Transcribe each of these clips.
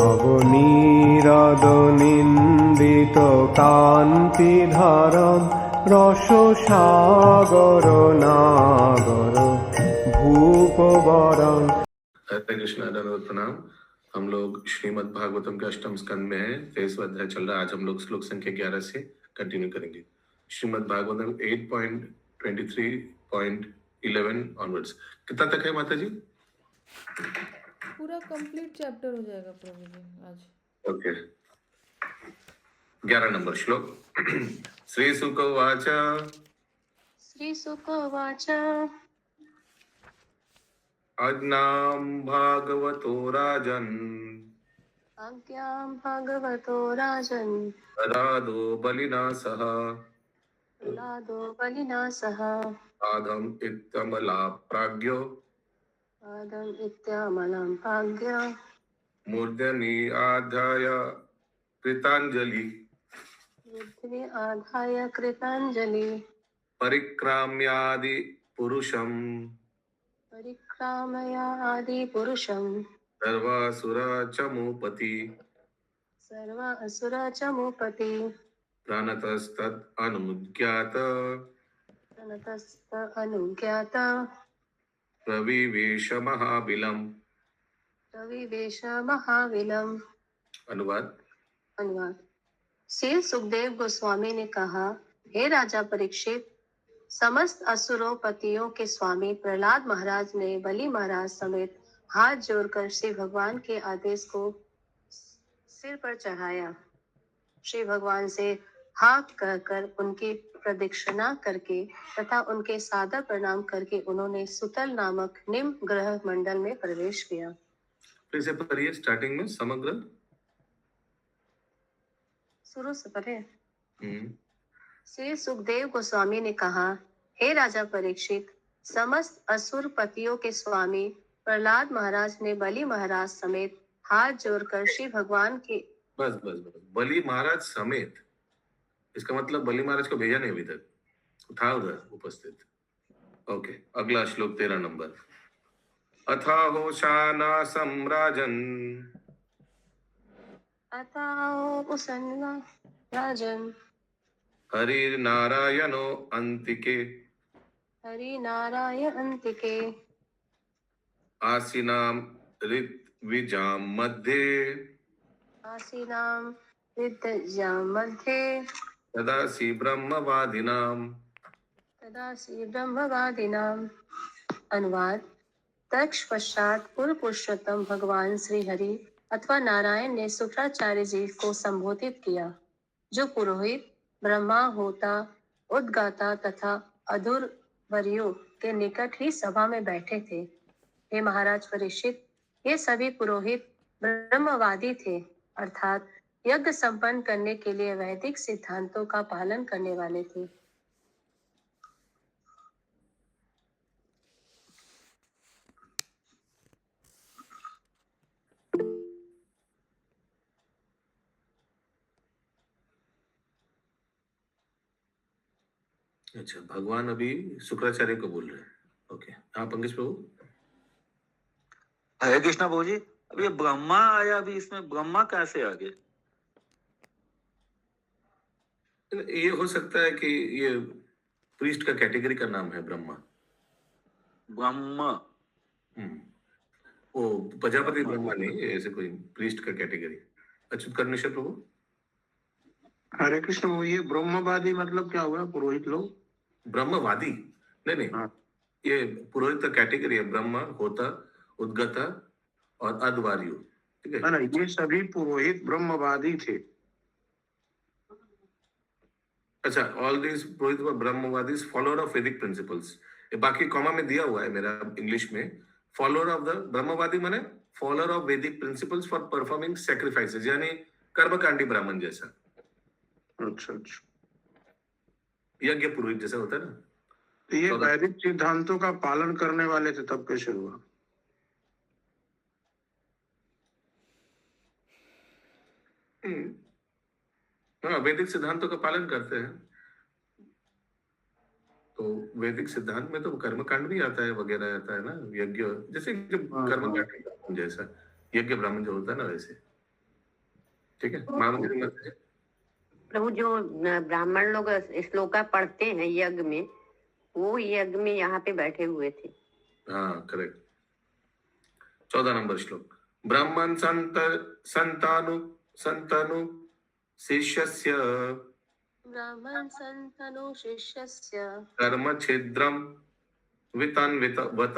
নবনীরদনিন্দিত কান্তিধারম রসসাগর নাগর भूपवरं। हरे कृष्णा दंडवत प्रणाम। हम लोग श्रीमद् भागवतम के अष्टम स्कंद में हैं, 23वां अध्याय चल रहा है। आज हम लोग श्लोक संख्या 11 से कंटिन्यू करेंगे। श्रीमद् भागवतम 8.23.11 ऑनवर्ड्स। कितना तक है माता जी? पूरा कंप्लीट चैप्टर हो जाएगा प्रभु जी आज। ओके, 11 नंबर श्लोक। श्री शुक उवाच आज्ञां भागवतो राजन् ददादो बलिना सह आदम इत्यमला प्राज्ञो मूर्धनि आधाय कृतांजलि परिक्राम्यादि पुरुषं सर्वासुरा चमूपति प्रणतस्तद अनुज्ञात प्रविवेश महाबिलम। अनुवाद। श्री सुखदेव गोस्वामी ने कहा, हे राजा परीक्षित, समस्त असुरोपतियों के स्वामी प्रहलाद महाराज ने बलि महाराज समेत हाथ जोड़कर श्री भगवान के आदेश को सिर पर चढ़ाया। श्री भगवान से हाँ कहकर उनकी प्रदक्षिणा करके तथा उनके सादर प्रणाम करके उन्होंने सुतल नामक निम्न ग्रह मंडल में प्रवेश किया। फिर से पढ़िए, स्टार्टिंग में समग्र शुरू से पढ़े। श्री सुखदेव गोस्वामी ने कहा, हे राजा परीक्षित, समस्त असुर पतियों के स्वामी प्रहलाद महाराज ने बलि महाराज समेत हाथ जोड़कर श्री भगवान के बस बलि महाराज समेत, इसका मतलब बलि महाराज को भेजा नहीं अभी तक, था उधर उपस्थित। ओके, अगला श्लोक 13 नंबर। अथाहो शाना सम्राजन हरि नारायणो अंतिके आसीनाम ऋत्विजाम मध्ये तदासी ब्रह्मवादिनाम। अनुवाद। तत्पश्चात पूर्व पुरुषोत्तम भगवान श्री हरि अथवा नारायण ने शुक्राचार्य जी को संबोधित किया, जो पुरोहित, ब्रह्मा, होता, उद्गाता तथा अधुर्वर्यों के निकट ही सभा में बैठे थे। हे महाराज परीक्षित, ये सभी पुरोहित ब्रह्मवादी थे, अर्थात यज्ञ संपन्न करने के लिए वैदिक सिद्धांतों का पालन करने वाले थे। अच्छा, भगवान अभी शुक्राचार्य को बोल रहे हैं। ओके, हाँ पंकज प्रभु। हरे कृष्णा प्रभु जी, अब ये ब्रह्मा आया, अभी इसमें ब्रह्मा कैसे आ गए? ये हो सकता है कि ये प्रीस्ट का कैटेगरी का नाम है ब्रह्मा। वो प्रजापति ब्रह्मा नहीं, ऐसे कोई प्रीस्ट का कैटेगरी। अच्युत कर्णेश्वर प्रभु। हरे कृष्ण प्रभु, ये ब्रह्मवादी मतलब क्या हुआ? पुरोहित लोग ब्रह्मवादी नहीं। हाँ। ये पुरोहित का कैटेगरी है, ब्रह्मा, होता, उद्गता और अद्वार्यु। ठीक है ना, ये सभी पुरोहित ब्रह्मवादी थे। अच्छा, all these purohit were brahmavadis, follower of Vedic principles. ये बाकी कॉमा में दिया हुआ है मेरा इंग्लिश में। फॉलोअर ऑफ द ब्रह्मवादी माने follower of Vedic principles for performing sacrifices, यानी कर्मकांडी ब्राह्मण जैसा। अच्छा, यज्ञ पुरोहित जैसा होता है ना। तो ये वैदिक सिद्धांतों का पालन करने वाले थे, तब कैसे हुआ? हाँ, वैदिक सिद्धांतों का पालन करते हैं। तो वैदिक सिद्धांत में तो कर्मकांड भी आता है, वगैरह आता है ना, यज्ञ जैसे कर्मकांड जैसा यज्ञ ब्राह्मण जो होता है ना, वैसे। ठीक है, मानो जी मत। प्रभु जो ब्राह्मण लोग श्लोका पढ़ते हैं यज्ञ में, वो यज्ञ में यहाँ पे बैठे हुए थे। हाँ करेक्ट। 14 नंबर श्लोक। ब्राह्मण संतानु शिष्यस्य ब्राह्मण संतनु शिष्यस्य कर्म छिद्रम वितन्वितवत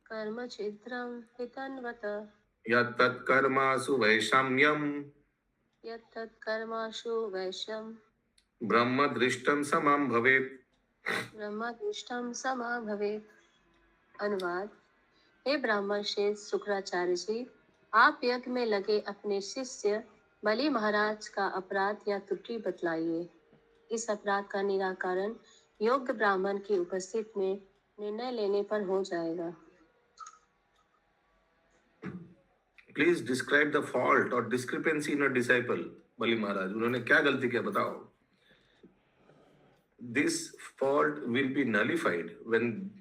कर्म छिद्रं वितन्वत यत्तत् कर्मासु वैषम्यम यत्तत् कर्माशु वैश्यं ब्रह्म दृष्टम समम भवेत्। ब्रह्मदृष्टं समा भवेत्। अनुवाद। हे ब्राह्मण श्रेष्ठ शुक्राचार्य जी, आप यज्ञ में लगे अपने शिष्य बलि महाराज का अपराध या त्रुटि बतलाइए। इस अपराध का निराकरण योग्य ब्राह्मण की उपस्थिति में निर्णय लेने पर हो जाएगा। प्लीज डिस्क्राइब द फॉल्ट और डिस्क्रिपेंसी इन अ डिसाइपल। बलि महाराज, उन्होंने क्या गलती किया बताओ। This fault will be nullified when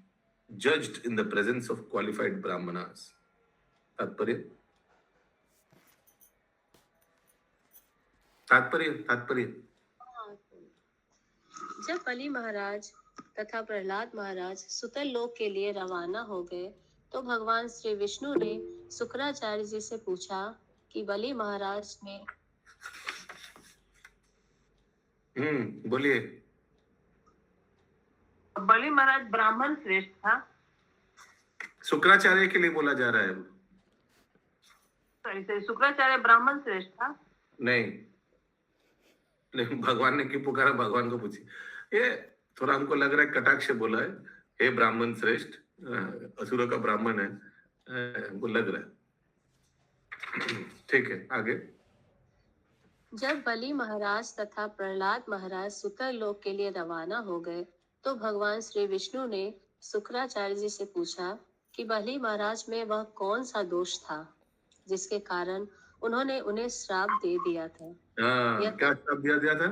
judged in the presence of qualified brahmanas. तात्पर्य तात्पर्य तात्पर्य जब बलि महाराज तथा प्रहलाद महाराज सुतल लोक के लिए रवाना हो गए तो भगवान श्री विष्णु ने शुक्राचार्य जी से पूछा कि बलि महाराज ने बोलिए। बलि महाराज ब्राह्मण श्रेष्ठ था। शुक्राचार्य के लिए बोला जा रहा है। सही शुक्राचार्य ब्राह्मण श्रेष्ठ था। नहीं, लेकिन भगवान ने क्यों पुकारा, भगवान को पूछिए। ये थोड़ा हमको लग रहा है कटाक्ष बोला है, हे ब्राह्मण श्रेष्ठ, असुरों का ब्राह्मण है, हमको लग रहा है। ठीक है, आगे। जब बलि महाराज तथा प्रहलाद महाराज सुतल लोक के लिए रवाना हो गए तो भगवान श्री विष्णु ने शुक्राचार्य जी से पूछा कि बलि महाराज में वह कौन सा दोष था जिसके कारण उन्होंने उन्हें श्राप दे दिया था। क्या श्राप दिया था?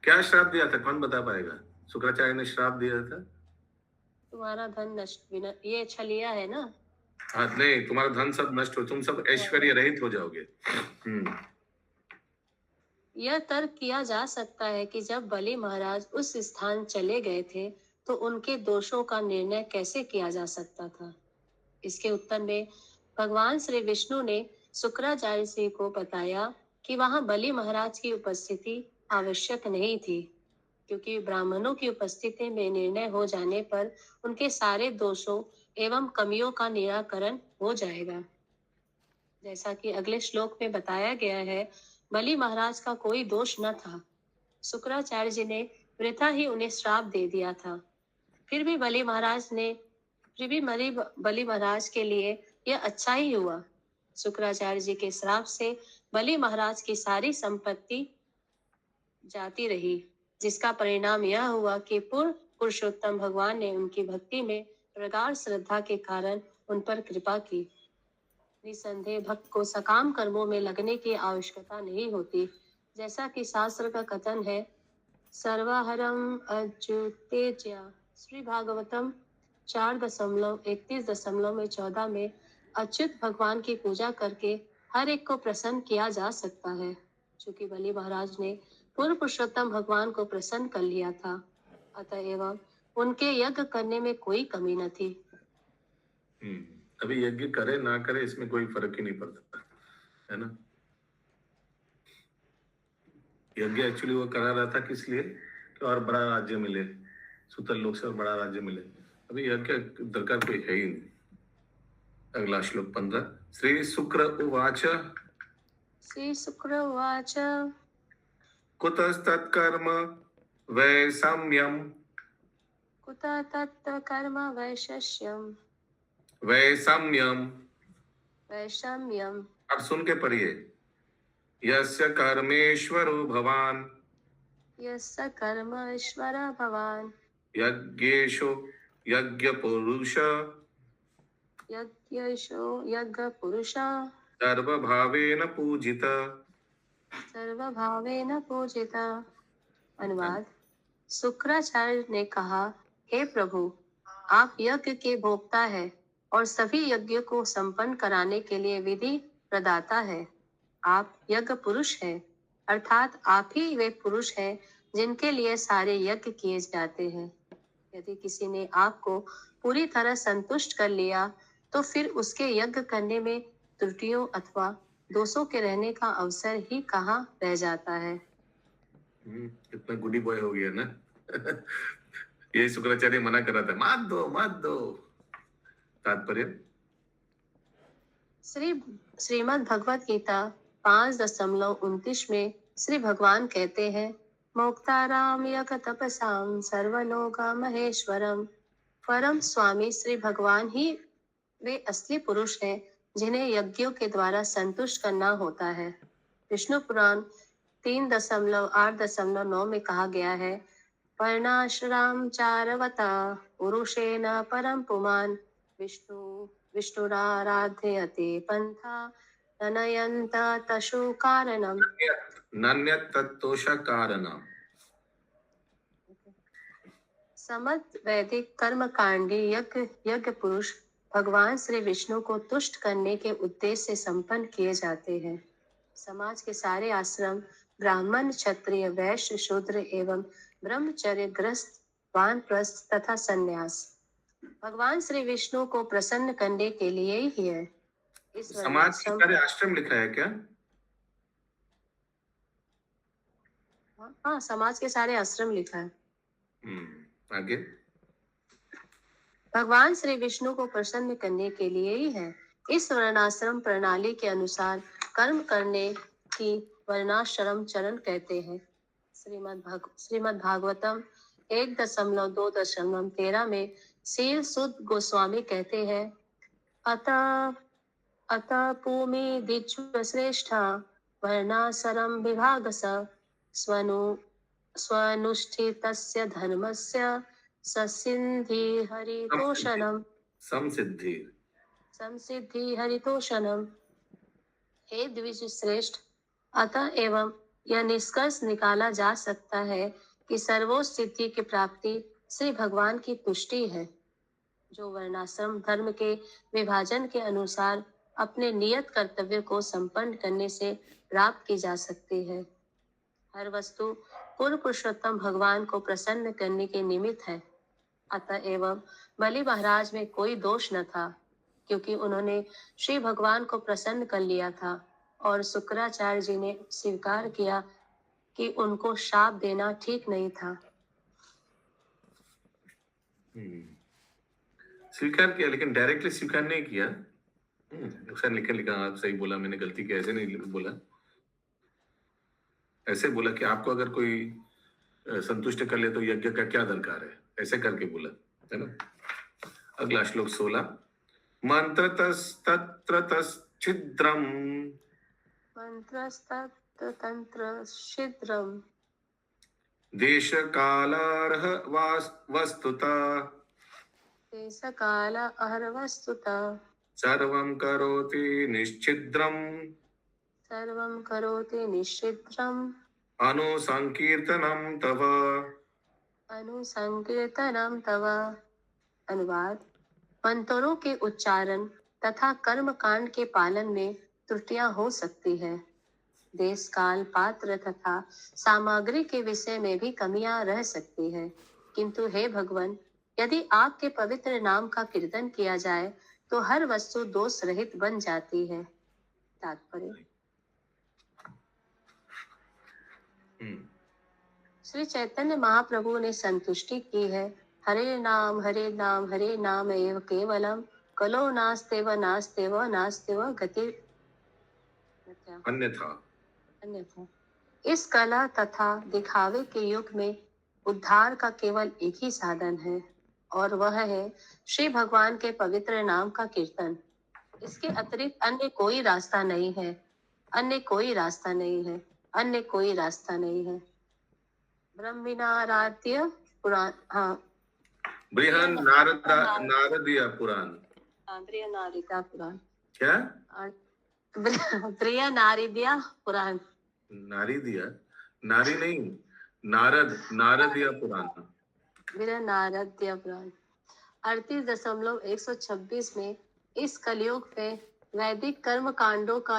क्या श्राप दिया था? कौन बता पाएगा? शुक्राचार्य ने श्राप दिया था, तुम्हारा धन नष्ट, ये छलिया है ना। हाँ, नहीं, तुम्हारा धन सब नष्ट हो, तुम सब ऐश्वर्य रहित हो जाओगे। यह तर्क किया जा सकता है कि जब बलि महाराज उस स्थान चले गए थे तो उनके दोषों का निर्णय कैसे किया जा सकता था। इसके उत्तर में भगवान श्री विष्णु ने शुक्राचार्य जी को बताया कि वहां बलि महाराज की उपस्थिति आवश्यक नहीं थी, क्योंकि ब्राह्मणों की उपस्थिति में निर्णय हो जाने पर उनके सारे दोषों एवं कमियों का निराकरण हो जाएगा। जैसा कि अगले श्लोक में बताया गया है, बलि महाराज का कोई दोष न था। शुक्राचार्य जी ने वृथा ही उन्हें श्राप दे दिया था। फिर भी बलि महाराज के लिए यह अच्छा ही हुआ। शुक्राचार्य जी के श्राप से बलि महाराज की सारी संपत्ति जाती रही, जिसका परिणाम यह हुआ कि पूर्ण पुरुषोत्तम भगवान ने उनकी भक्ति में प्रगाढ़ श्रद्धा के कारण उन पर कृपा की। निसंदेह भक्त को सकाम कर्मों में लगने की आवश्यकता नहीं होती, जैसा कि शास्त्र का कथन है, सर्वहरम अच्युतेज्य। श्री भागवतम 4.31.14 में अच्युत भगवान की पूजा करके हर एक को प्रसन्न किया जा सकता है। चूंकि बलि महाराज ने पूर्ण पुरुषोत्तम भगवान को प्रसन्न कर लिया था, अतएव उनके यज्ञ करने में कोई कमी न थी। अभी यज्ञ करे ना करे इसमें कोई फर्क ही नहीं पड़ता है ना। यज्ञ एक्चुअली वो करा रहा था किस लिए कि और बड़ा राज्य मिले, सुतल लोक से और बड़ा राज्य मिले। अभी यज्ञ दरकार कोई है ही नहीं। अगला श्लोक 15। श्री शुक्र उवाच कुतस्तत्कर्म वैषम्यम कुतः तत्कर्म वैषम्यम। अब सुन के पढ़िए। यस्य कर्मेश्वरो भवान यज्ञेशो यज्ञपुरुष सर्वभावेन पूजिता। अनुवाद। शुक्राचार्य ने कहा, हे प्रभु, आप यज्ञ के भोक्ता है और सभी यज्ञ को संपन्न कराने के लिए विधि प्रदाता है। आप यज्ञ पुरुष हैं, अर्थात आप ही वे पुरुष हैं जिनके लिए सारे यज्ञ किए जाते हैं। यदि किसी ने आपको पूरी तरह संतुष्ट कर लिया तो फिर उसके यज्ञ करने में त्रुटियों अथवा दोषों के रहने का अवसर ही कहाँ रह जाता है। कितना गुडी बॉय हो गया ना। ये शुक्राचार्य मना कर रहा था, मत दो। तात्पर्य श्रीमद् भगवत गीता 5.29 में श्री भगवान कहते हैं, मोक्ताराम यज्ञ तपसाम सर्वलोका महेश्वरम। परम स्वामी श्री भगवान ही वे असली पुरुष हैं जिन्हें यज्ञों के द्वारा संतुष्ट करना होता है। विष्णु पुराण 3.8.9 में कहा गया है, पर्णाश्राम चारवता पुरुषेण परम पुमान् विष्णुराराध्यते पंथा ननयन्त तशु कारणम। नान्यत् तत्तोष कारणम। समस्त वैदिक कर्म कांडी यज्ञ पुरुष भगवान श्री विष्णु को तुष्ट करने के उद्देश्य से संपन्न किए जाते हैं। समाज के सारे आश्रम ब्राह्मण, क्षत्रिय, वैश्य, शूद्र एवं ब्रह्मचर्य, ग्रस्त, वानप्रस्थ तथा संन्यास भगवान श्री विष्णु को प्रसन्न करने के लिए ही है। इस समाज के सारे आश्रम लिखा है क्या? हाँ, समाज के सारे आश्रम लिखा है। आगे भगवान श्री विष्णु को प्रसन्न करने के लिए ही है। इस वर्णाश्रम प्रणाली के अनुसार कर्म करने की वर्णाश्रम चरण कहते हैं। श्रीमद् भागवतम 1.2.13 में श्री सुत गोस्वामी कहते हैं, अतः भूमि दिज्व श्रेष्ठा वर्णाश्रम विभागस स्वनुष्ठितस्य धर्मस्य ससिद्धि हरितोषणम। संसिद्धि हरितोषणम। हे द्विज श्रेष्ठ, अतः एवं यह निष्कर्ष निकाला जा सकता है कि सर्वोच्च सिद्धि की प्राप्ति श्री भगवान की तुष्टि है, जो वर्णाश्रम धर्म के विभाजन के अनुसार अपने नियत कर्तव्य को संपन्न करने से प्राप्त की जा सकती है। हर वस्तु पूर्व पुरुषोत्तम भगवान को प्रसन्न करने के निमित्त है। अतः एवं बलि महाराज में कोई दोष न था, क्योंकि उन्होंने श्री भगवान को प्रसन्न कर लिया था और शुक्राचार्य जी ने स्वीकार किया कि उनको शाप देना ठीक नहीं था। स्वीकार किया, लेकिन डायरेक्टली स्वीकार नहीं किया। लिखा आप सही बोला, मैंने गलती की, ऐसे नहीं बोला। ऐसे बोला कि आपको अगर कोई संतुष्ट कर ले तो यज्ञ का क्या दरकार है, ऐसे करके बोला है ना। अगला श्लोक 16, मंत्रतस्तत्रतश्छिद्रम देशकालार्ह वस्तुतः सर्वं करोति निश्चिद्रम् अनुसंकीर्तनं तव। अनुवाद, मंत्रों के उच्चारण तथा कर्म कांड के पालन में त्रुटियां हो सकती है। देश काल, पात्र तथा सामग्री के विषय में भी कमियां रह सकती है, किंतु हे भगवान, यदि आपके पवित्र नाम का कीर्तन किया जाए तो हर वस्तु दोष रहित बन जाती है। तात्पर्य, श्री चैतन्य महाप्रभु ने संतुष्टि की है, हरे नाम हरे नाम एव केवलम कलो नास्तेव गति अन्यथा। इस कला तथा दिखावे के युग में उद्धार का केवल एक ही साधन है, और वह है श्री भगवान के पवित्र नाम का कीर्तन। इसके अतिरिक्त अन्य कोई रास्ता नहीं है। ब्रह्मणाराध्य पुराण, नारदीय पुराण, क्या बृहन्नारदीय पुराण, नारी नहीं, नारदीय पुराण, बृहन्नारदीय पुराण 38.126 में इस कलयुग में वैदिक कर्म कांडों का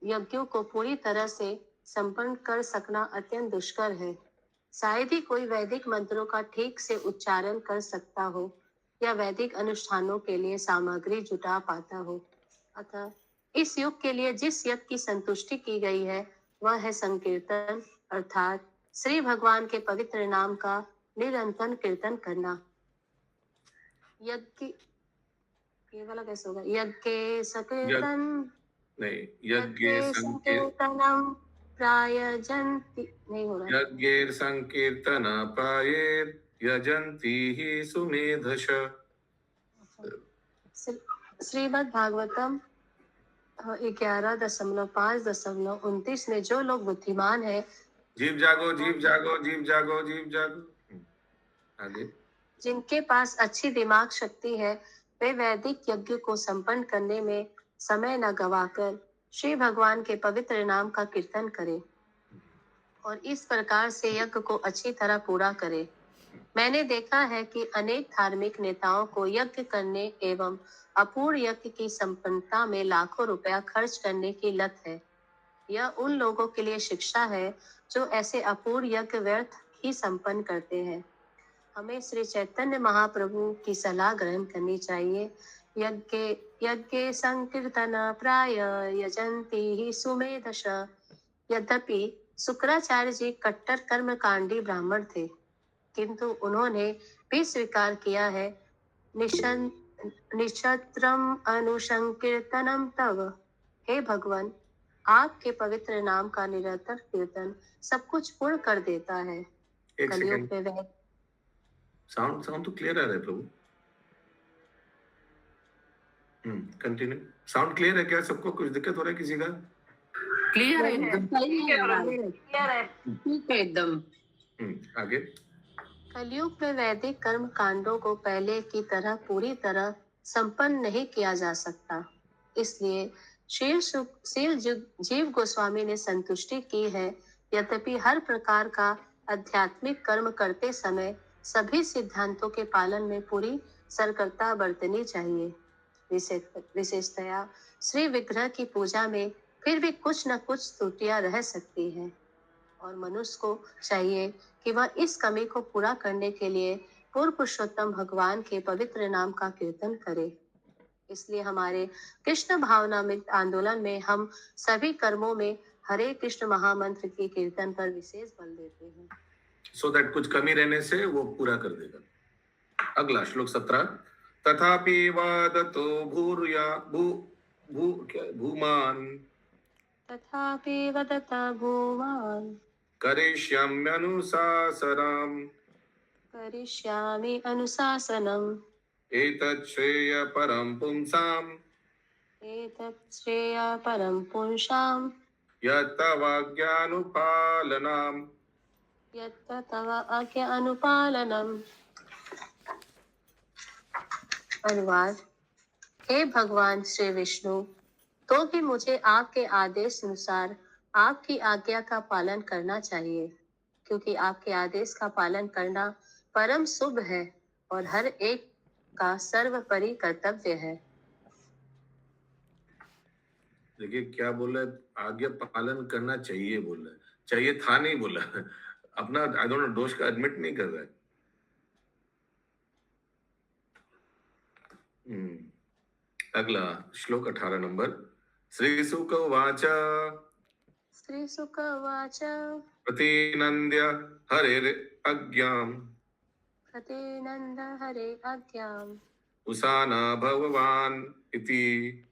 यज्ञों को पूरी तरह से संपन्न कर सकना अत्यंत दुष्कर है। शायद ही कोई वैदिक मंत्रों का ठीक से उच्चारण कर सकता हो या वैदिक अनुष्ठानों के लिए सामग्री जुटा पाता हो। अतः इस युग के लिए जिस यज्ञ की संतुष्टि की गई है वह है संकीर्तन, अर्थात श्री भगवान के पवित्र नाम का निरंतर कीर्तन करना। यज्ञ, ये वाला कैसे होगा? यज्ञ सकीर्तन, नहीं, यज्ञ संकीर्तनम प्रायजन्ति, नहीं हो रहा। यज्ञेर संकीर्तन प्रायेर यजन्ति ही सुमेधश। श्रीमद् भागवतम 11.5.29 में जो लोग बुद्धिमान है, जीव जागो, जीव जागो, जीव जागो, जीव जागो। आगे। जिनके पास अच्छी दिमाग शक्ति है, वे वैदिक यज्ञ को संपन्न करने में समय न गवाकर श्री भगवान के पवित्र नाम का कीर्तन करें और इस प्रकार से यज्ञ को अच्छी तरह पूरा करें। मैंने देखा है कि अनेक धार्मिक नेताओं को यज्ञ करने एवं अपूर्ण यज्ञ की संपन्नता में लाखों रुपया खर्च करने की लत है। यह उन लोगों के लिए शिक्षा है जो ऐसे अपूर्ण यज्ञ व्यर्थ ही संपन्न करते हैं। हमें श्री चैतन्य महाप्रभु की सलाह ग्रहण करनी चाहिए। यज्ञ संकीर्तन प्राय यजन्ति ही सुमेधश। यद्यपि शुक्राचार्य जी कट्टर कर्मकांडी ब्राह्मण थे, किंतु उन्होंने भी स्वीकार किया है निक्षत्रम अनुसंकीर्तनम तव। हे भगवान, आपके पवित्र नाम का निरंतर कीर्तन सब कुछ पूर्ण कर देता है। एक कलयुग सेकंड, में वह साउंड तो क्लियर आ रहा है प्रभु। कंटिन्यू। साउंड क्लियर है क्या? सबको कुछ दिक्कत हो रहा है किसी का? क्लियर है एकदम, सही है आवाज, क्लियर है। ठीक है एकदम। आगे। कलयुग में वैदिक कर्म कांडों को पहले की तरह पूरी तरह संपन्न नहीं किया जा सकता। इसलिए जीव गोस्वामी ने संतुष्टि की है। यद्यपि हर प्रकार का आध्यात्मिक कर्म करते समय सभी सिद्धांतों के पालन में पूरी सर्करता बरतनी चाहिए। विशेषतया श्री विग्रह की पूजा में फिर भी कुछ न कुछ त्रुटियां रह सकती हैं और मनुष्य को चाहिए कि वह इस कमी को पूरा करने के लिए पूर्व पुरुषोत्तम भगवान के पवित्र नाम का कीर्तन करे। इसलिए हमारे कृष्ण भावनामृत आंदोलन में हम सभी कर्मों में हरे कृष्ण महामंत्र के कीर्तन पर विशेष बल देते हैं, सो दैट कुछ कमी रहने से वो पूरा कर देगा। अगला श्लोक 17। तथापि वदतो भूमान तथापि वदता भूमान् करिष्यामि अनुशासनम् एतत् श्रेय परम पुंसाम् यत्त तव आज्ञा अनुपालनम्। अनुवाद। हे भगवान श्री विष्णु, तो भी मुझे आपके आदेश अनुसार आपकी आज्ञा का पालन करना चाहिए, क्योंकि आपके आदेश का पालन करना परम शुभ है और हर एक का सर्वोपरि कर्तव्य है। देखिए क्या बोल रहा है, आज्ञा पालन करना चाहिए बोल रहा है, चाहिए था नहीं बोला। अपना आई डोंट नो दोष का एडमिट नहीं कर रहा है। अगला श्लोक 18 नंबर। श्री शुक उवाच प्रतिनंद्य हरे अज्ञाम उसाना भगवान इति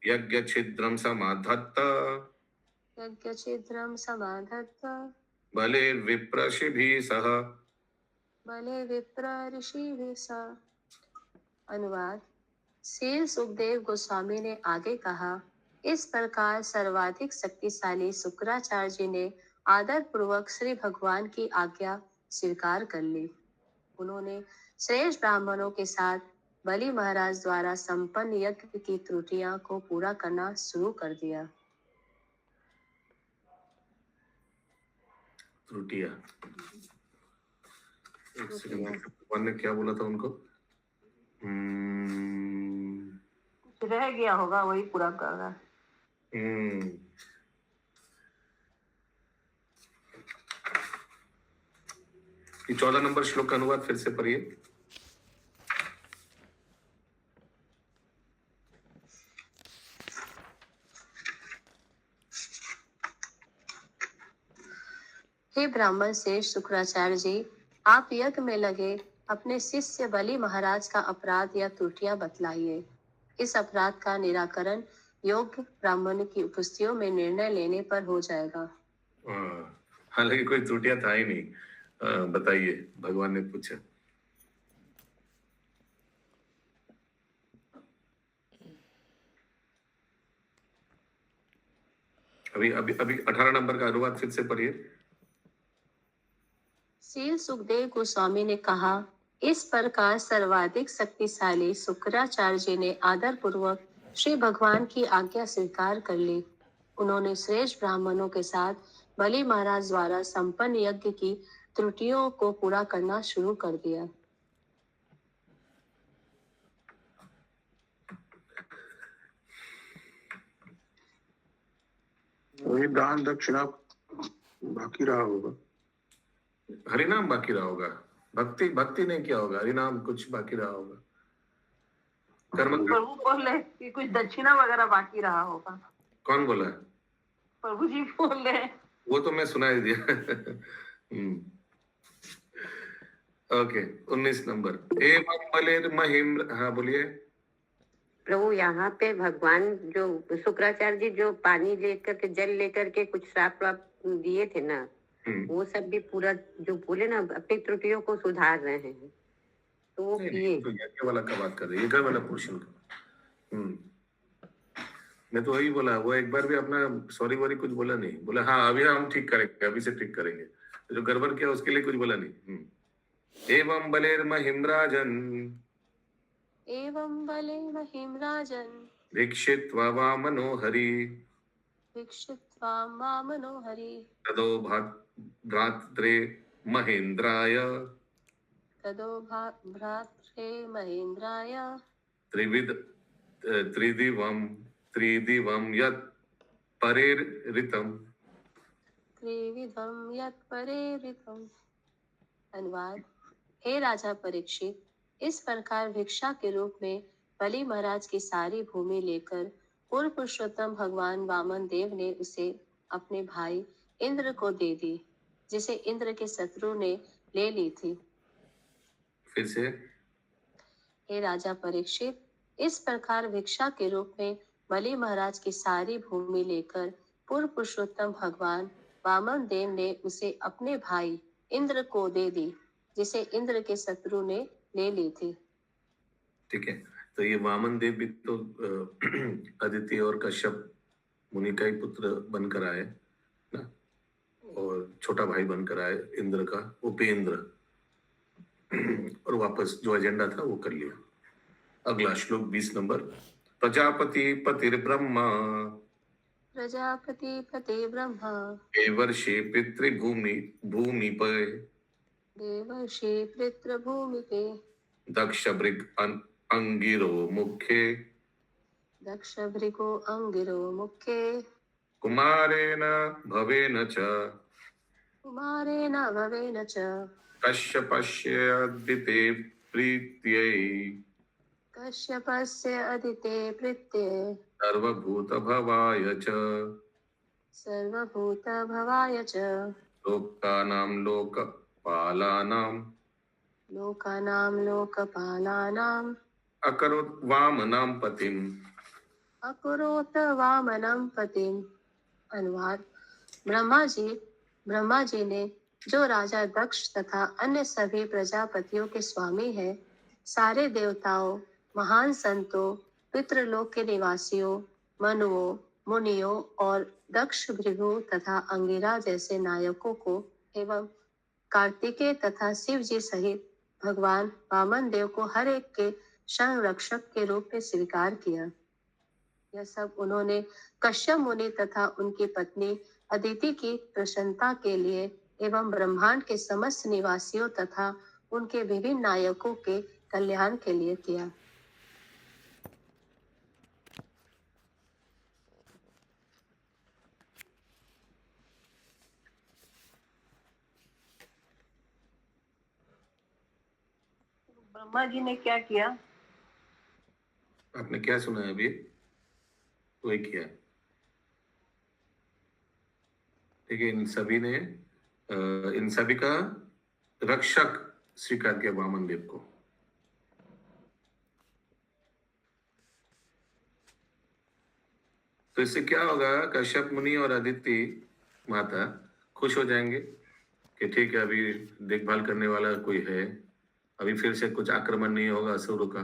यज्ञ छिद्रम समाधत्त बले विप्र ऋषिभिः सह। अनुवाद। श्री सुखदेव गोस्वामी ने आगे कहा, इस प्रकार सर्वाधिक शक्तिशाली शुक्राचार्य जी ने आदर पूर्वक श्री भगवान की आज्ञा स्वीकार कर ली। उन्होंने श्रेष्ठ ब्राह्मणों के साथ बलि महाराज द्वारा संपन्न यज्ञ की त्रुटियां को पूरा करना शुरू कर दिया। त्रुटियां, भगवान ने क्या बोला था उनको? कुछ रह गया होगा वही पूरा कर रहा है। हम्म। ये 14 नंबर श्लोक का अनुवाद फिर से पढ़िए। हे ब्राह्मण श्रेष्ठ शुक्राचार्य जी, आप यज्ञ में लगे अपने शिष्य बलि महाराज का अपराध या त्रुटियां बतलाइए। इस अपराध का निराकरण योग्य ब्राह्मण की उपस्थितियों में निर्णय लेने पर हो जाएगा। हालांकि कोई त्रुटियां था ही नहीं। बताइए, भगवान ने पूछा। अभी अभी अभी 18 नंबर का अनुवाद फिर से पढ़िए। श्री सुखदेव गोस्वामी ने कहा, इस प्रकार सर्वाधिक शक्तिशाली शुक्राचार्य जी ने आदर पूर्वक श्री भगवान की आज्ञा स्वीकार कर ली। उन्होंने श्रेष्ठ ब्राह्मणों के साथ बलि महाराज द्वारा संपन्न यज्ञ की त्रुटियों को पूरा करना शुरू कर दिया। वही दान दक्षिणा बाकी रहा होगा। हरिनाम बाकी रहा होगा। भक्ति भक्ति नहीं किया होगा, हरिनाम कुछ बाकी रहा होगा। कर्म प्रभु बोल रहे कि कुछ दक्षिणा वगैरह बाकी रहा होगा। कौन बोला? प्रभु जी बोल रहे। वो तो मैं सुना ही दिया। Okay, 19 number. एवं बलिर महिम्र, हाँ बोलिए। प्रभु यहाँ पे भगवान जो शुक्राचार्य जी जो पानी लेकर के जल लेकर के कुछ श्राप वाप दिए थे ना, वो सब भी पूरा जो बोले ना अपनी त्रुटियों को सुधार रहे हैं, तो वो किए। तो यज्ञ वाला का बात कर रहे हैं, यज्ञ वाला पोर्शन का। मैं तो वही बोला, वो एक बार भी अपना सॉरी वॉरी कुछ बोला नहीं। बोला हाँ अभी हम ठीक करेंगे, अभी से ठीक करेंगे। तो जो गड़बड़ किया उसके लिए कुछ बोला नहीं। एवं बलेर महिम्राजन, एवं बले महिम्राजन दीक्षित्वा वामनो हरि, वीक्षित्वा वामनो हरि, तदो भ्रात्रे महेन्द्राय, तदो भ्रात्रे महेन्द्राय, त्रिदिवं यत् परेरितम्, त्रिविधम यत् परेरितम्। अनुवाद, हे राजा परीक्षित, इस प्रकार भिक्षा के रूप में बलि महाराज की सारी भूमि लेकर पूर्व पुरुषोत्तम भगवान वामन देव ने उसे अपने भाई इंद्र को दे दी, जिसे इंद्र के शत्रु ने ले ली थी। फिर से, हे राजा परीक्षित, इस प्रकार भिक्षा के रूप में बलि महाराज की सारी भूमि लेकर पूर्व पुरुषोत्तम भगवान वामन देव ने उसे अपने भाई इंद्र को दे दी, जिसे इंद्र के शत्रु ने ले ली थी। ठीक है। तो ये वामन देव भी तो अदिति और कश्यप मुनि का ही पुत्र बनकर आए ना, और छोटा भाई बनकर आए इंद्र का, उपेंद्र। और वापस जो एजेंडा था वो कर लिया। अगला श्लोक 20 नंबर। प्रजापति पतिर ब्रह्मा, प्रजापति पते ब्रह्मा, देवर्षि पितृभूमि भूमि पे, देवर्षि पितृभूमि पे, दक्ष भृग अंगिरो मुखे, दक्ष भृगो अंगिरो मुखे, कुमारेण भवेन च, कुमारेण भवेन च, कश्यपस्य अदिते प्रीत्यै, कश्यपस्य अदिते प्रीत्यै, सर्वभूत भवाय च, सर्वभूत भवाय च, लोकानां लोकपालानां, लोकानां लोकपालानां, अकरोत् वामनां पतिम्, अकुरोत वामनं पतिम्। अनुवाद, ब्रह्मा जी ने जो राजा दक्ष तथा अन्य सभी प्रजापतियों के स्वामी हैं, सारे देवताओं, महान संतों, पितृलोक के निवासियों, मनुओं, मुनियों और दक्ष भृगु तथा अंगिरा जैसे नायकों को एवं कार्तिकेय तथा शिव जी सहित भगवान वामन देव को हर एक के संरक्षक के रूप में स्वीकार किया। यह सब उन्होंने कश्यप मुनि तथा उनकी पत्नी अदिति की प्रसन्नता के लिए एवं ब्रह्मांड के समस्त निवासियों तथा उनके विभिन्न नायकों के कल्याण के लिए किया। ब्रह्मा जी ने क्या किया? आपने क्या सुना है अभी? वही किया। ठीक है, इन सभी का रक्षक स्वीकार किया वामन देव को। तो इससे क्या होगा, कश्यप मुनि और अदिति माता खुश हो जाएंगे कि ठीक है, अभी देखभाल करने वाला कोई है, अभी फिर से कुछ आक्रमण नहीं होगा असुरों का।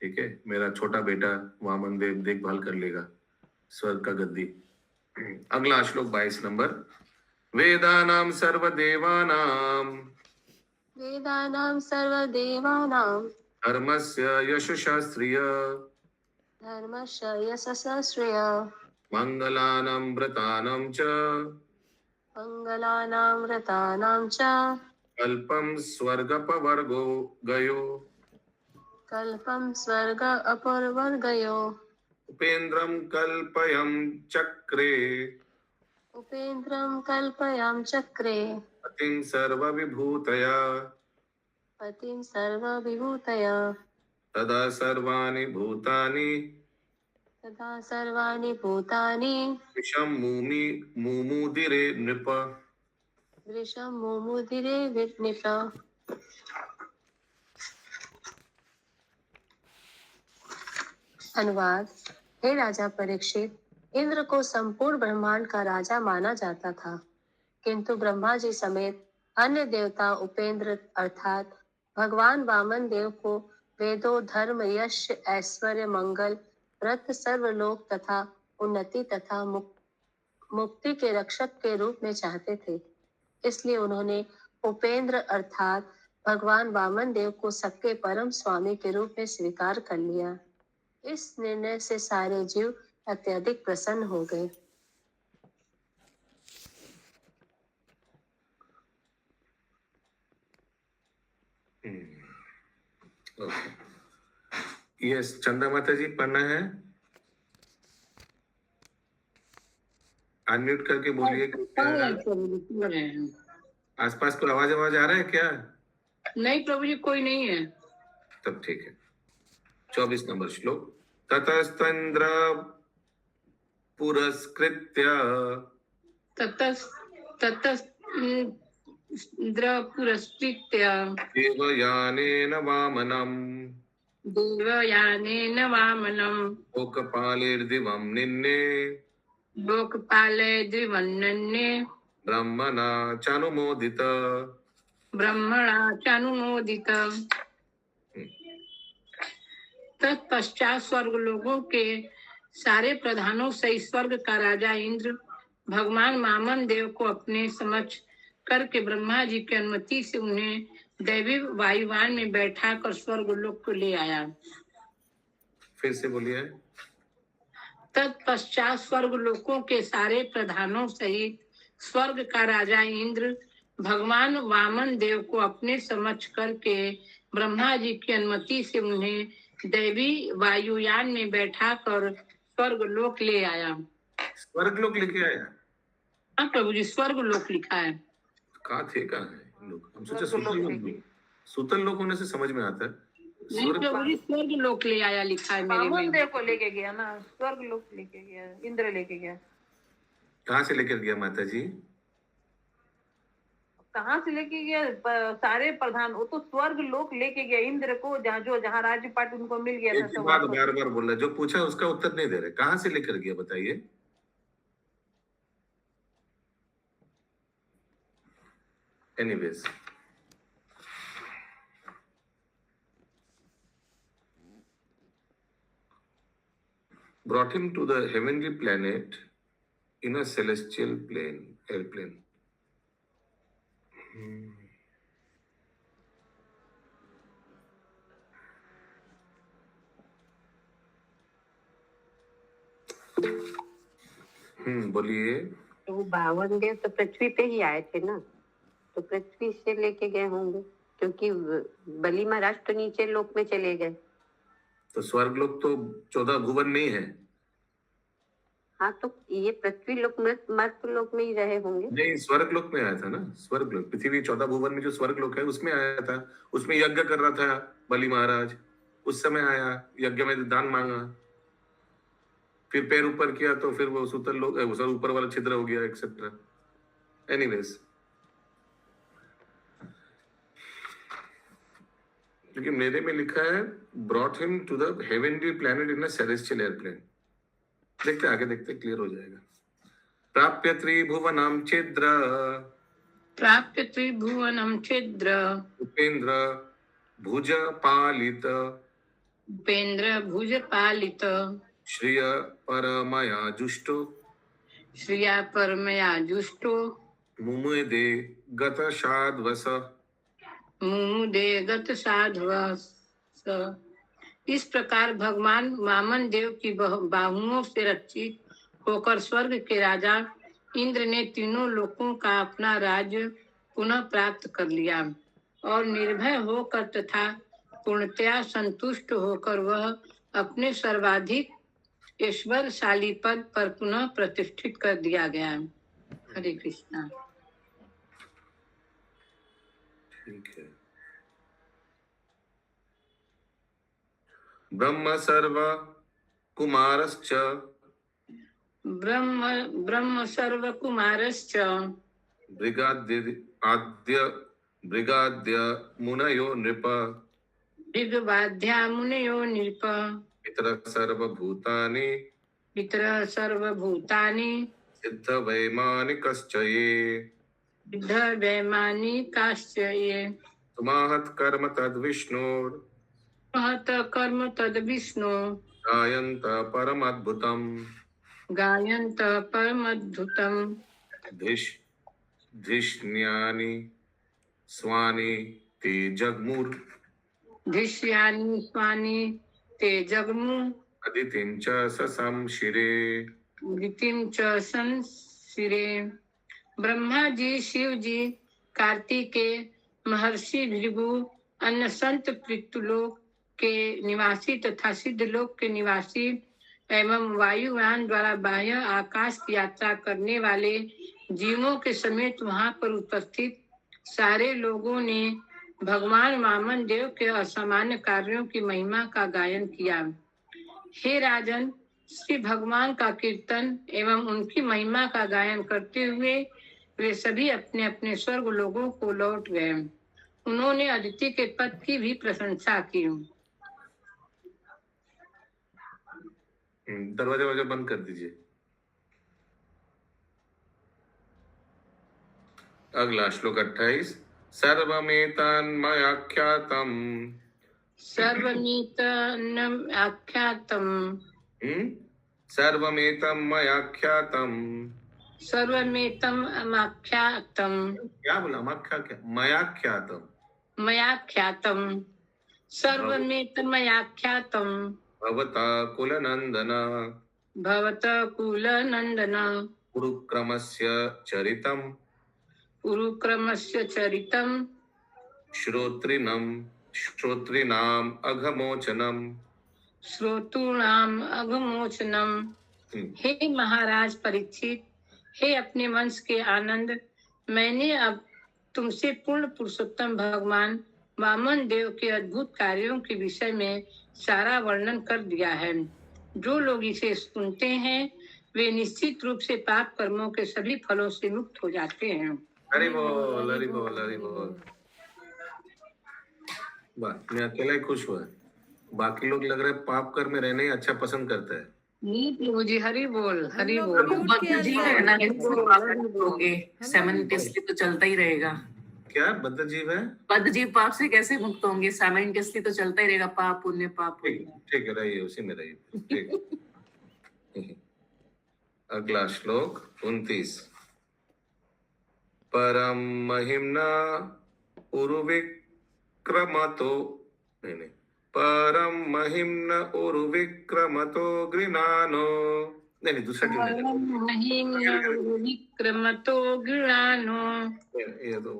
ठीक है, मेरा छोटा बेटा वामन देव देखभाल कर लेगा स्वर्ग का गद्दी। अगला श्लोक 22 नंबर। वेदानां सर्वदेवानां वेदानां सर्वदेवानां धर्मस्य यशशास्त्रीय धर्मस्य यशस्श्रेय मंगलानां व्रतानां च मङ्गलानां व्रतानां च कल्पं स्वर्गपवर्गो गयो कल्पं स्वर्ग अपूर्वर्गयो उपेन्द्रं कल्पयं चक्रे उपेन्द्रं कल्पयां चक्रे पतिं सर्वविभूतया पतिं सर्वविभूतया तदा सर्वाणि भूतानि तदा सर्वाणि भूतानि विषं मुमुदिरे नृप। वृषं मुमुदिरे विनिप। अनुवाद। हे राजा परीक्षित, इंद्र को संपूर्ण ब्रह्मांड का राजा माना जाता था, किंतु ब्रह्मा जी समेत अन्य देवता उपेंद्र अर्थात भगवान वामन देव को वेदों, धर्म, यश, ऐश्वर्य, मंगल, व्रत, सर्वलोक तथा उन्नति तथा मुक्ति के रक्षक के रूप में चाहते थे। इसलिए उन्होंने उपेंद्र अर्थात भगवान वामन देव को सबके परम स्वामी के रूप में स्वीकार कर लिया। इस निर्णय से सारे जीव अत्यधिक प्रसन्न हो गए। यस, चंदा माता जी पढ़ना है, अनम्यूट करके बोलिए। आसपास कोई आवाज आ रहा है क्या? नहीं प्रभु जी, कोई नहीं है। तब ठीक है। 24 नंबर श्लोक। ततस्तेन्द्र पुरस्कृत्य इंद्र पुरस्कृत्य देवयानेन वामनम् लोकपालेर्दिवं निन्ने ब्रह्मणा चानुमोदित। तत्पश्चात स्वर्ग लोगों के सारे प्रधानों से स्वर्ग का राजा इंद्र भगवान वामन देव को अपने समक्ष करके ब्रह्मा जी की अनुमति से उन्हें दैवी वायुयान में बैठा कर स्वर्ग लोक को ले आया। फिर से बोलिए। तत्पश्चात स्वर्ग लोकों के सारे प्रधानों सहित स्वर्ग का राजा इंद्र भगवान वामन देव को अपने समक्ष करके ब्रह्मा जी की अनुमति से उन्हें दैवी वायुयान में बैठा कर स्वर्ग लोक ले आया। स्वर्ग लोक लेके आया? हाँ प्रभु जी, स्वर्ग लोक लिखा है। कहाँ है लोग? हम सोचे सुतल लोक होने से समझ में आता है। नहीं प्रभु जी, स्वर्ग लोक ले आया लिखा है मेरे में। वामन देव को लेके गया ना, स्वर्ग लोक लेके गया, इंद्र लेके गया। कहाँ से लेकर गया माता जी? कहाँ से लेके गया? सारे प्रधान, वो तो स्वर्ग लोक लेके गया इंद्र को, जहाँ राज्य पाट उनको मिल गया था। एक बात बार बार बोल रहा है, जो पूछा उसका उत्तर नहीं दे रहे। कहाँ से लेकर गया बताइए। Anyways, brought him to the heavenly planet in a celestial airplane. बोलिए। तो वो बावन देव तो पृथ्वी पे ही आए थे ना, तो पृथ्वी से लेके गए होंगे, क्योंकि बलि महाराज तो नीचे लोक में चले गए। तो स्वर्ग लोक तो 14 भुवन नहीं है। हाँ तो ये पृथ्वी लोक मर्त लोक में ही रहे होंगे। नहीं, स्वर्ग लोक में आया था ना, स्वर्ग लोक, पृथ्वी 14 भुवन में जो स्वर्ग लोक है उसमें आया था। उसमें यज्ञ कर रहा था बलि महाराज, उस समय आया, यज्ञ में दान मांगा, फिर पैर ऊपर किया तो फिर वो सूतल लोक, सर ऊपर वाला छिद्र हो गया, एक्सेट्रा। एनीवेज, क्योंकि मेरे में लिखा है brought him to the heavenly planet in a celestial airplane. देखते आगे, देखते क्लियर हो जाएगा। प्राप्य त्रिभुवनम छिद्र, प्राप्य त्रिभुवनम छिद्र, उपेन्द्र भुज पालित, उपेन्द्र भुज पालित, श्रिय परमया जुष्टो, श्रिया परमया जुष्टो, मुमुदे गत साध्वस, मुमुदे गत साध्वस। इस प्रकार भगवान वामन देव की बाहुओं से रक्षित होकर स्वर्ग के राजा इंद्र ने तीनों लोकों का अपना राज्य पुनः प्राप्त कर लिया और निर्भय होकर तथा पूर्णतया संतुष्ट होकर वह अपने सर्वाधिक ईश्वरशाली पद पर पुनः प्रतिष्ठित कर दिया गया। हरे कृष्णा। ठीक है। ब्रह्म सर्व कुमारश्च, ब्रह्म सर्व कुमारश्च, ब्रिगाद्य मुनयो नृप, ऋग्वाद्या मुनयो नृप, पितर सर्वभूतानि, पितर सर्वभूतानि, सिद्ध वैमानिकश्च ये, सिद्ध वैमानिकाश्च ये, सुमहत् कर्म तद्विष्णोर्, महत कर्म तद विष्णु, गायन्त परमद्भुतम्, गायन्त परमद्भुतम्, धिष्ण्यानि स्वानि ते जग्मुर्, धिष्यानि स्वानि ते जग्मु, अदितिं च सशंशिरे, ऋतिं च संशिरे। ब्रह्मा जी, शिव जी, कार्तिकेय, महर्षि भृगु, अन्य संत पितृलोक के निवासी तथा सिद्ध लोक के निवासी एवं वायुयान द्वारा बाह्य आकाश की यात्रा करने वाले जीवों के समेत वहां पर उपस्थित सारे लोगों ने भगवान वामन देव के असामान्य कार्यों की महिमा का गायन किया। हे राजन, श्री भगवान का कीर्तन एवं उनकी महिमा का गायन करते हुए वे सभी अपने अपने स्वर्ग लोगों को लौट गए। उन्होंने अदिति के पद की भी प्रशंसा की। दरवाजा बंद कर दीजिए। अगला श्लोक 28। सर्वमेतन्मयाख्यातम्, सर्वमेतन्मयाख्यातम्, सर्वमेतन्मयाख्यातम्, सर्वमेतन्मयाख्यातम्, क्या बोला? मख्या क्या? मयाख्यातम्, मयाख्यातम्, सर्वमेतन्मयाख्यातम्, भवता कुलनन्दन, भवत कुलनन्दन, कुरुक्रमस्य चरितम्, कुरुक्रमस्य चरितम्, श्रोतॄणाम् अघमोचनम्, श्रोतॄणाम् अघमोचनम्। हे महाराज परीक्षित, हे अपने वंश के आनंद, मैंने अब तुमसे पूर्ण पुरुषोत्तम भगवान वामन देव के अद्भुत कार्यों के विषय में सारा वर्णन कर दिया है। जो लोग इसे सुनते हैं वे निश्चित रूप से पाप कर्मों के सभी फलों से मुक्त हो जाते हैं। हरि बोल, हरि बोल, हरि बोल। मैं अकेला ही खुश हुआ, बाकी लोग लग रहा है पाप कर्म में रहने ही अच्छा पसंद करता है। मुझे हरि बोल, हरि बोल। बद्ध जीव है ना, साइमल्टेनियसली तो चलता ही रहेगा। क्या बद्ध जीव है? बद्ध जीव पाप से कैसे मुक्त होंगे? साइमल्टेनियसली तो चलता ही रहेगा, पाप पुण्य पाप पुण्य। ठीक है, रहिए उसी में रहिए। ठीक है। अगला श्लोक 29। परम महिम्ना उर्विक्रमतो, नहीं, परम महिम्न उर्विक्रमतो गृणानो, नहीं दूसरा क्यों विक्रमतो गृणानो, ये तो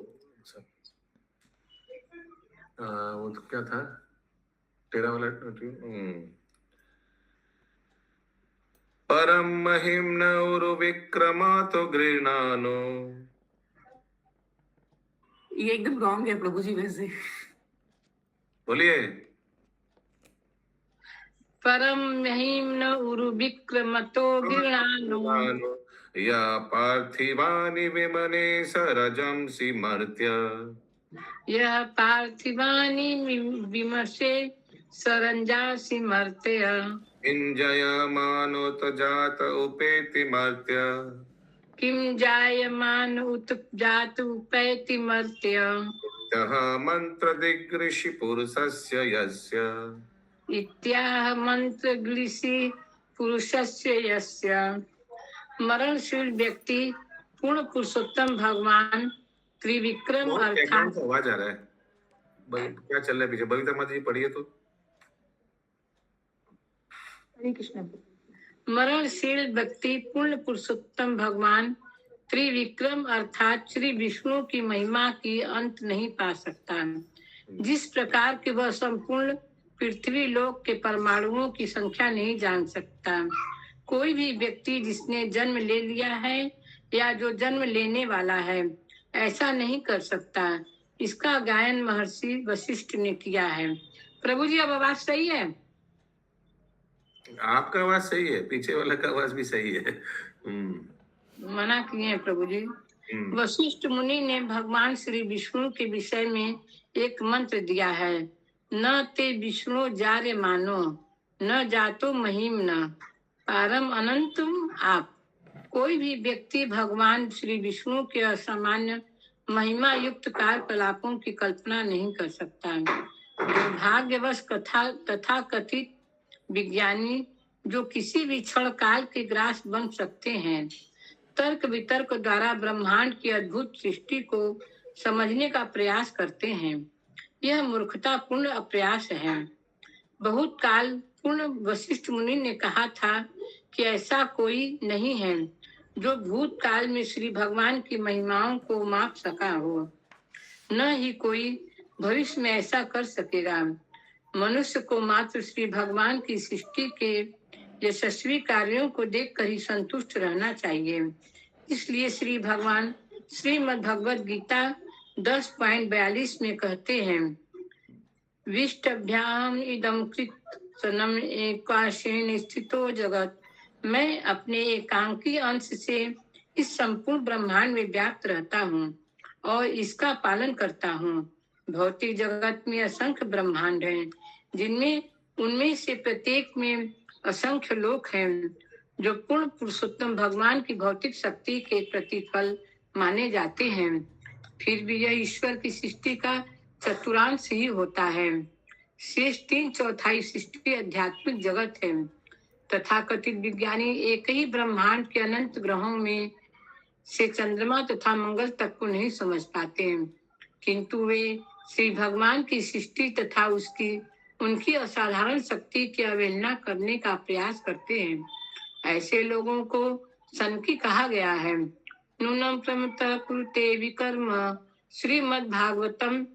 वो तो क्या था तेरा वाला? परम महिम्न उरु विक्रमातो गृणानो। ये एकदम रॉन्ग है प्रभु जी वैसे। बोलिए। परम महिम्न उरु विक्रमतो गृणानो या पार्थिवानि विमने सरजंसि मर्त्य। यह पार्थिवानि विमर्शे सरंजासि मर्त्य। इंजयमानोत जात उपेति मर्त्य। किम जायमान उत जात उपैति मर्त्य। यः मंत्र दिग्ऋषि पुरुषस्य यस्य। इत्याह मंत्र ग्लिसी पुरुषस्य यस्य। मरणशील व्यक्ति पूर्ण पुरुषोत्तम भगवान त्रिविक्रम अर्थात। आवाज आ रहा है, क्या चल रहा है पीछे? बबीता माता जी पढ़िए तो। हरे कृष्ण। मरणशील व्यक्ति पूर्ण पुरुषोत्तम भगवान त्रिविक्रम अर्थात श्री विष्णु की महिमा की अंत नहीं पा सकता। जिस प्रकार के वह संपूर्ण पृथ्वी लोक के परमाणुओं की संख्या नहीं जान सकता। कोई भी व्यक्ति जिसने जन्म ले लिया है या जो जन्म लेने वाला है ऐसा नहीं कर सकता। इसका गायन महर्षि वशिष्ठ ने किया है। प्रभु जी अब आवाज सही है? आपका आवाज सही है, पीछे वाला का आवाज भी सही है। मना किए हैं प्रभु जी। वशिष्ठ मुनि ने भगवान श्री विष्णु के विषय में एक मंत्र दिया है। न ते विष्णु जारे मानो न जातो महिम न पारम अनंतम आप। कोई भी व्यक्ति भगवान श्री विष्णु के असामान्य महिमा युक्त कार्यकलापों की कल्पना नहीं कर सकता। दुर्भाग्यवश तथा कथित विज्ञानी जो किसी भी क्षण काल के ग्रास बन सकते हैं, तर्क वितर्क द्वारा ब्रह्मांड की अद्भुत सृष्टि को समझने का प्रयास करते हैं। यह मूर्खतापूर्ण अप्रयास है। बहुत काल पूर्ण वशिष्ठ मुनि ने कहा था कि ऐसा कोई नहीं है जो भूतकाल में श्री भगवान की महिमाओं को माप सका हो, न ही कोई भविष्य में ऐसा कर सकेगा। मनुष्य को मात्र श्री भगवान की सृष्टि के यशस्वी कार्यों को देखकर ही संतुष्ट रहना चाहिए। इसलिए श्री भगवान श्रीमद् भगवद गीता 10.42 में कहते हैं, विष्टभ्याम इदम कृतसनम एकाशेन स्थितो जगत। मैं अपने एकांकी अंश से इस संपूर्ण ब्रह्मांड में व्याप्त रहता हूँ और इसका पालन करता हूँ। भौतिक जगत में असंख्य ब्रह्मांड हैं, जिनमें उनमें से प्रत्येक में असंख्य लोक हैं जो पूर्ण पुरुषोत्तम भगवान की भौतिक शक्ति के प्रतिफल माने जाते हैं। फिर भी यह ईश्वर की सृष्टि का चतुर्थांश ही होता है। शेष 3/4 सृष्टि आध्यात्मिक जगत है। तथा कथित विज्ञानी एक ही ब्रह्मांड के अनंत ग्रहों में से चंद्रमा तथा मंगल तक को नहीं समझ पाते हैं, किंतु वे श्री भगवान की सृष्टि तथा उनकी असाधारण शक्ति की अवहेलना करने का प्रयास करते हैं। ऐसे लोगों को सनकी कहा गया है। नूनम प्रमतः कुरुते विकर्म श्रीमद् भागवतम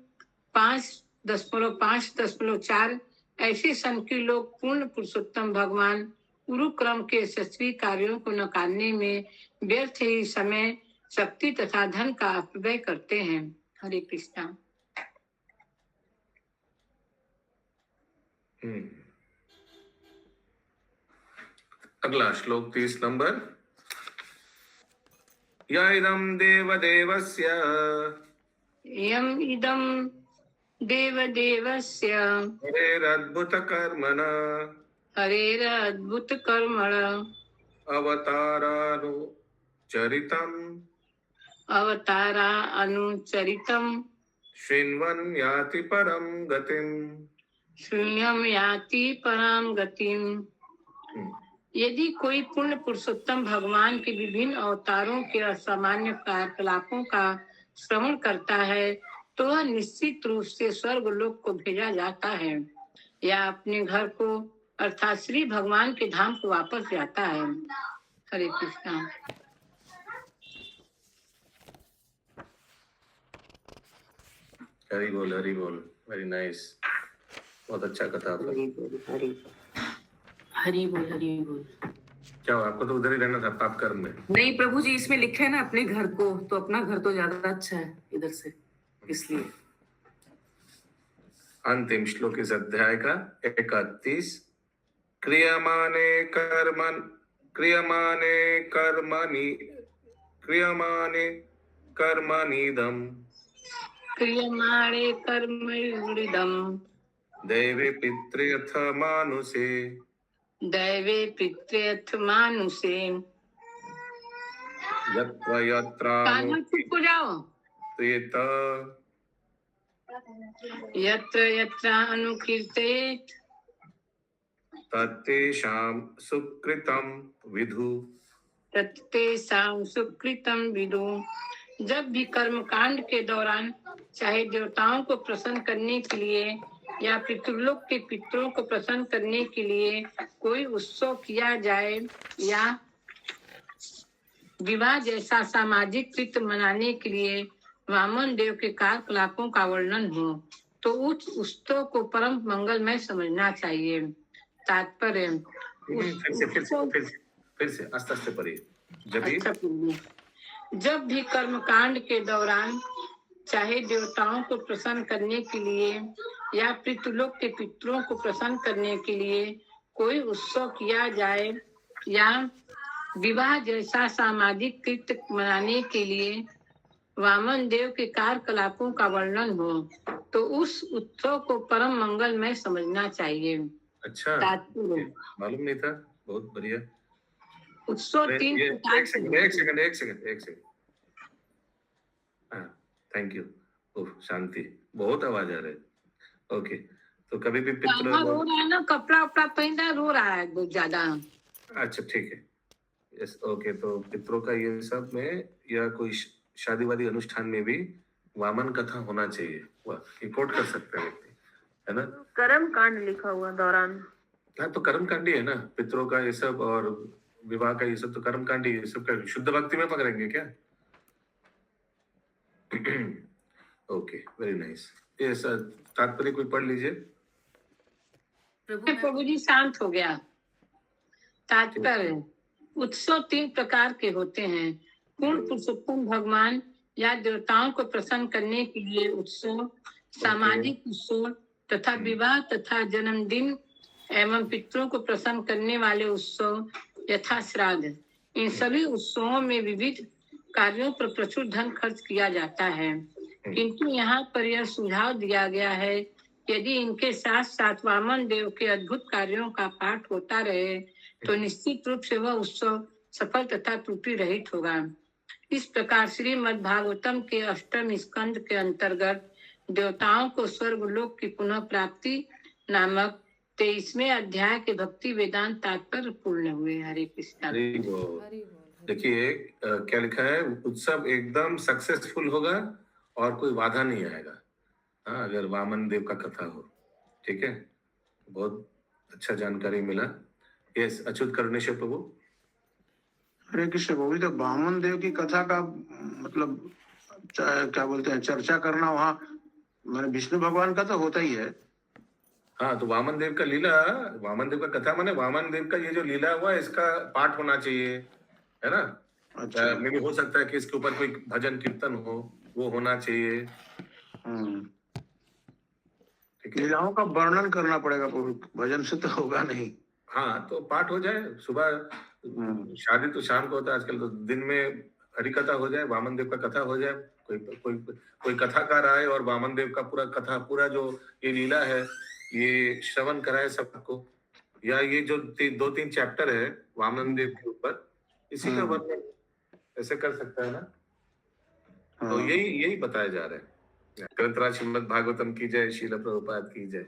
5.5.4। ऐसे सनकी लोग पूर्ण पुरुषोत्तम भगवान गुरुक्रम के यशस्वी कार्यों को नकारने में व्यर्थ ही समय, शक्ति तथा धन का अपव्यय करते हैं। हरे कृष्णा। अगला श्लोक 30 नंबर। या इदं देवदेवस्य यम इदं देवदेवस्य हरेरद्भुतकर्मणा हरेरद्भुतकर्मणा अवतारा अनुचरितम् शृण्वन् याति परम गतिम्। शून्यम याति पराम गतिम। यदि कोई पूर्ण पुरुषोत्तम भगवान के विभिन्न अवतारों के असामान्य कार्यकलापों का श्रवण करता है तो वह निश्चित रूप से स्वर्ग लोक को भेजा जाता है या अपने घर को अर्थात श्री भगवान के धाम को वापस जाता है। हरे कृष्णा। हरि बोल, हरि बोल। वेरी नाइस, बहुत अच्छा कथा। हरी बोल हरी बोल। क्या हुआ? आपको तो उधर ही रहना था पाप कर्म में। नहीं प्रभु जी, इसमें लिखा है ना अपने घर को, तो अपना घर तो ज्यादा अच्छा है इधर से, इसलिए। अंतिम श्लोक इस अध्याय का 31। क्रियमाणे कर्मणिदम् क्रियमाणे कर्मणिदम् दैवे पितृयथ मानुषे दैवे पितृयथ मानुषे। यत्र कान्हा चुप हो जाओ। यत्र यत्र अनुकीर्तेत तत्तेषां सुकृतं विदु। तत्तेषां सुकृतं विदु। जब भी कर्मकांड के दौरान चाहे देवताओं को प्रसन्न करने के लिए या पितृलोक के पितरों को प्रसन्न करने के लिए कोई उत्सव किया जाए या विवाह जैसा सामाजिक कृत्य मनाने के लिए वामन देव के कार्यकलापों का वर्णन हो, तो उस उत्सव को परम मंगलमय समझना चाहिए। तात्पर्य फिर से आस्ते आस्ते पढ़िए। जब भी कर्मकांड के दौरान चाहे देवताओं को प्रसन्न करने के लिए या पितृलोक के पितरों को प्रसन्न करने के लिए कोई उत्सव किया जाए या विवाह जैसा सामाजिक कृत्य मनाने के लिए वामन देव के कार्यकलापों का वर्णन हो, तो उस उत्सव को परम मंगलमय समझना चाहिए। अच्छा, मालूम नहीं था। बहुत बढ़िया। उत्सव 3 प्रकार एक सेकंड। हाँ, थैंक यू। शांति, बहुत आवाज आ रहा है। ओके, तो कभी भी पितृ रो रहा है ना, कपड़ा उपड़ा पहना रो रहा है बहुत ज्यादा। अच्छा, ठीक है। Yes, okay. तो पितरों का ये सब में या कोई शादी वादी अनुष्ठान में भी वामन कथा होना चाहिए। ये कोट कर सकते हैं व्यक्ति, है ना। कर्म कांड लिखा हुआ दौरान। हाँ, तो कर्म कांड ही है ना पितरों का ये सब, और विवाह का ये सब तो कर्म कांड ही है। सब का शुद्ध भक्ति में पकड़ेंगे क्या? Okay, very nice. ये तात्पर्य कोई पढ़ लीजिए। प्रभु जी शांत हो गया। तात्पर्य उत्सव 3 प्रकार के होते हैं। पूर्ण पुरुषोत्तम भगवान या देवताओं को प्रसन्न करने के लिए उत्सव, सामाजिक उत्सव तथा विवाह तथा जन्मदिन एवं पितरों को प्रसन्न करने वाले उत्सव यथा श्राद्ध। इन सभी उत्सवों में विविध कार्यों पर प्रचुर धन खर्च किया जाता है, किंतु यहाँ पर यह सुझाव दिया गया है यदि इनके साथ साथ वामन देव के अद्भुत कार्यों का पाठ होता रहे तो निश्चित रूप से वह उत्सव सफल तथा त्रुटि रहित होगा। इस प्रकार श्रीमद् भागवतम के 8वें स्कंद के अंतर्गत देवताओं को स्वर्गलोक की पुनः प्राप्ति नामक 23वें अध्याय के भक्ति वेदांत तात्पर्य पूर्ण हुए। हरे कृष्ण। देखिए क्या लिखा है, उत्सव एकदम सक्सेसफुल होगा और कोई बाधा नहीं आएगा। हाँ, अगर वामन देव का कथा हो। ठीक है, बहुत अच्छा जानकारी मिला। यस, अच्युत करुणेश्वर प्रभु। हरे कृष्ण प्रभु। तो वामन देव की कथा का मतलब क्या बोलते हैं, चर्चा करना वहाँ मैंने विष्णु भगवान का तो होता ही है। हाँ, तो वामन देव का लीला, वामन देव का कथा माने वामन देव का ये जो लीला हुआ इसका पाठ होना चाहिए, है ना। अच्छा, मे भी हो सकता है कि इसके ऊपर कोई भजन कीर्तन हो, वो होना चाहिए। लीलाओं का वर्णन करना पड़ेगा, भजन से तो होगा नहीं। हाँ, तो पाठ हो जाए। सुबह शादी तो शाम को होता है आजकल, तो दिन में हरि कथा हो जाए, वामन देव का कथा हो जाए। कोई कथाकार आए और वामन देव का पूरा कथा, पूरा जो ये लीला है ये श्रवण कराए सबको, या ये जो 2-3 चैप्टर है वामन देव के ऊपर, इसी का वर्णन ऐसे कर सकता है ना। तो यही बताया जा रहा है। ग्रंथराज श्रीमद् भागवतम की जय, श्रील प्रभुपाद की जय।